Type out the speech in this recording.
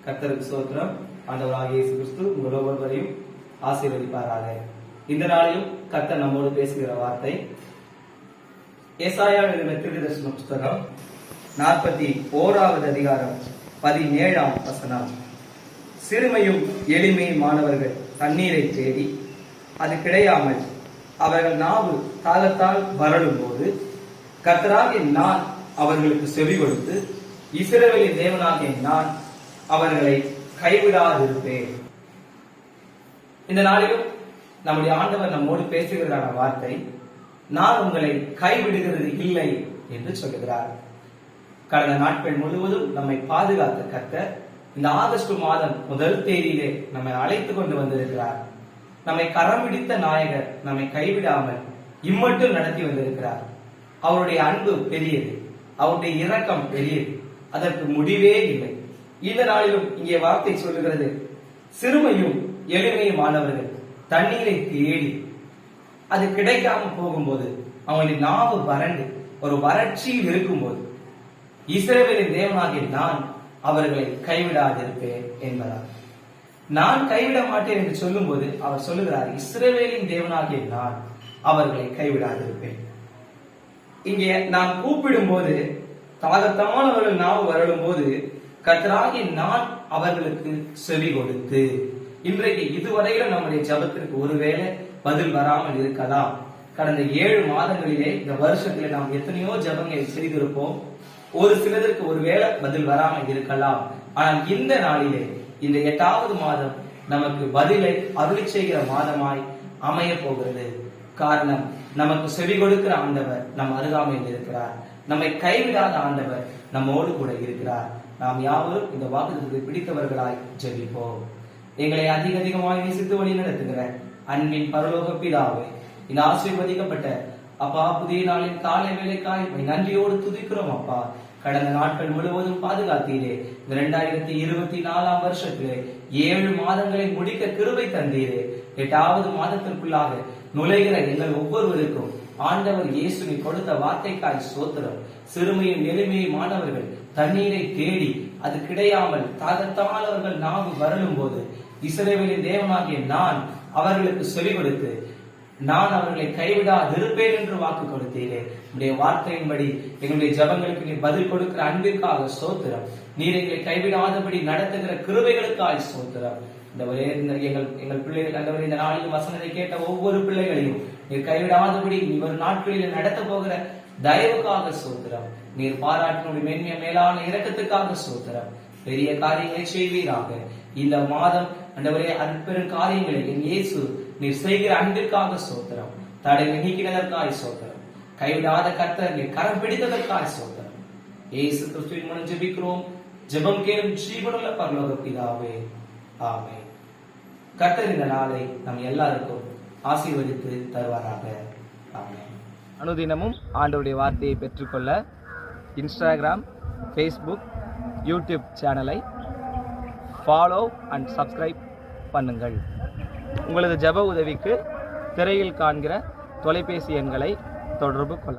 கர்த்தருக்கு ஸ்தோத்திரம். ஆண்டவராகிய இயேசு கிறிஸ்து உங்கள் ஒவ்வொருவரையும் ஆசீர்வதிப்பாராக. இந்த நாளிலும் கர்த்தர் நம்மோடு பேசுகிற வார்த்தை ஏசாயா எழுதின தீர்க்கதரிசன புத்தகம் 41வது அதிகாரம் 17ஆம் வசனம். சிறுமையும் எளிமையுமானவர்கள் தண்ணீரை தேடி அது கிடையாமல் அவர்கள் நாவு தாகத்தால் வறடும் போது கர்த்தராகிய நான் அவர்களுக்கு செவி கொடுத்து இஸ்ரவேலின் தேவனாகிய நான் அவர்களை கைவிடாதிருப்பேன். இந்த நாளிலும் நம்முடைய ஆண்டவர் நம்மோடு பேசுகிறதான வார்த்தை, நான் உங்களை கைவிடுகிறது இல்லை என்று சொல்லுகிறார். கடந்த நாட்கள் முழுவதும் நம்மை பாதுகாத்த கர்த்தர் இந்த ஆகஸ்ட் மாதம் முதல் தேதியிலே நம்மை அழைத்து கொண்டு வந்திருக்கிறார். நம்மை கரம் பிடித்த நாயகர் நம்மை கைவிடாமல் இம்மட்டும் நடத்தி வந்திருக்கிறார். அவருடைய அன்பு பெரியது, அவருடைய இரக்கம் பெரியது, அதற்கு முடிவே இல்லை. இந்த நாளிலும் இங்கே வார்த்தை சொல்லுகிறது, சிறுமையும் எளிமையுமானவர்கள் தண்ணீரை தேடி அது கிடைக்காம போகும்போது, அவங்களுடைய நாவு வறண்டு ஒரு வறட்சியில் இருக்கும்போது இஸ்ரவேலின் தேவனாகிய நான் அவர்களை கைவிடாதிருப்பேன் என்பதால், நான் கைவிட மாட்டேன் என்று சொல்லும் போது அவர் சொல்லுகிறார், இஸ்ரவேலின் தேவனாகிய நான் அவர்களை கைவிடாதிருப்பேன். இங்கே நாம் கூப்பிடும் போது தாகத்தமானவர்கள் நாவு வரலும் போது கர்த்தராகிய நான் அவர்களுக்கு செவி கொடுத்து, இன்றைக்கு இதுவரையிலும் நம்முடைய ஜபத்திற்கு ஒருவேளை பதில் வராமல் இருக்கலாம். கடந்த 7 மாதங்களிலே இந்த வருஷத்திலே நாம் எத்தனையோ ஜபங்களை செய்திருப்போம். ஒரு சிலருக்கு ஒருவேளை பதில் வராமல் இருக்கலாம். ஆனால் இந்த நாளிலே, இந்த 8வது மாதம் நமக்கு பதிலை அருளி செய்கிற மாதமாய் அமைய போகிறது. காரணம், நமக்கு செவி கொடுக்கிற ஆண்டவர் நம் அருகாமையில் இருக்கிறார். நம்மை கைவிடாத ஆண்டவர் நம்மோடு கூட இருக்கிறார். நாம் யாவரும் இந்த வாக்குத்தத்தத்தை பிடித்தவர்களாய் ஜெபிப்போம். எங்களை அதிகமாய் நேசித்து வழி நடத்துகிற அன்பின் பரலோக பிதாவே, இந்த ஆசீர்வதிக்கப்பட்ட அப்பா புதிய நாளின் காலை வேலைக்காய் நன்றியோடு துதிக்கிறோம். அப்பா, கடந்த நாட்கள் முழுவதும் பாதுகாத்தீரே. இந்த 2024ஆம் வருஷத்திலே 7 மாதங்களை முடிக்க கிருபை தந்தீரே. 8வது மாதத்திற்குள்ளாக நுழைகிற எங்கள் ஒவ்வொருவருக்கும் ஆண்டவர் இயேசுவை கொடுத்த வார்த்தைக்காய் ஸ்தோத்திரம். சிறுமையும் எளிமையும் மாணவர்கள் தண்ணீரை தேடி அது கிடையாமல் தாகத்தானவர்கள் நாவு வரலும் போது இஸ்ரவேலின் தேவனாகிய நான் அவர்களுக்கு செவி கொடுத்து நான் அவர்களை கைவிடாதிருப்பேன் என்று வாக்கு கொடுத்தீரே. உடைய வார்த்தையின்படி எங்களுடைய ஜபங்களுக்கு நீ பதில் கொடுக்கிற அன்பிற்காக ஸ்தோத்திரம். நீர் எங்களை கைவிடாதபடி நடத்துகிற கிருபைகளுக்காய் ஸ்தோத்திரம். எங்கள் பிள்ளைகள் அந்தவரை இந்த நாளில் வசனத்தை கேட்ட ஒவ்வொரு பிள்ளைகளையும் நீர் கைவிடாதபடி இவர் நாட்களில் நடத்த போகிற தயவுக்காக ஸ்தோத்திரம். நீர் பாராட்டினுடைய மென்மைய மேலான இரக்கத்துக்காக ஸ்தோத்திரம். பெரிய காரியங்களை செய்வீராக. இந்த மாதம் அந்தவரே அற்பெரும் காரியங்களை என் இயேசு நீர் செய்கிற அன்பிற்காக ஸ்தோத்திரம். தடைகளை நீக்கினதற்காய் ஸ்தோத்திரம். கைவிடாத கர்த்தர் நீர் கரம் பிடித்ததற்காய் ஸ்தோத்திரம். இயேசு கிறிஸ்துவின் மூலம் ஜெபிக்கிறோம். ஜெபம் கேளும் ஜீவனுள்ள பரலோக பிதாவே, ஆமென். கர்த்தர் இந்த நாளை நம் எல்லாருக்கும் ஆசீர்வதித்து தருவாராக. ஆமென். அனுதினமும் ஆண்டவருடைய வார்த்தையை பெற்றுக்கொள்ள இன்ஸ்டாகிராம், ஃபேஸ்புக், யூடியூப் சேனலை ஃபாலோ அண்ட் சப்ஸ்கிரைப் பண்ணுங்கள். உங்களது ஜெப உதவிக்கு திரையில் காண்கிற தொலைபேசி எண்களை தொடர்பு கொள்ள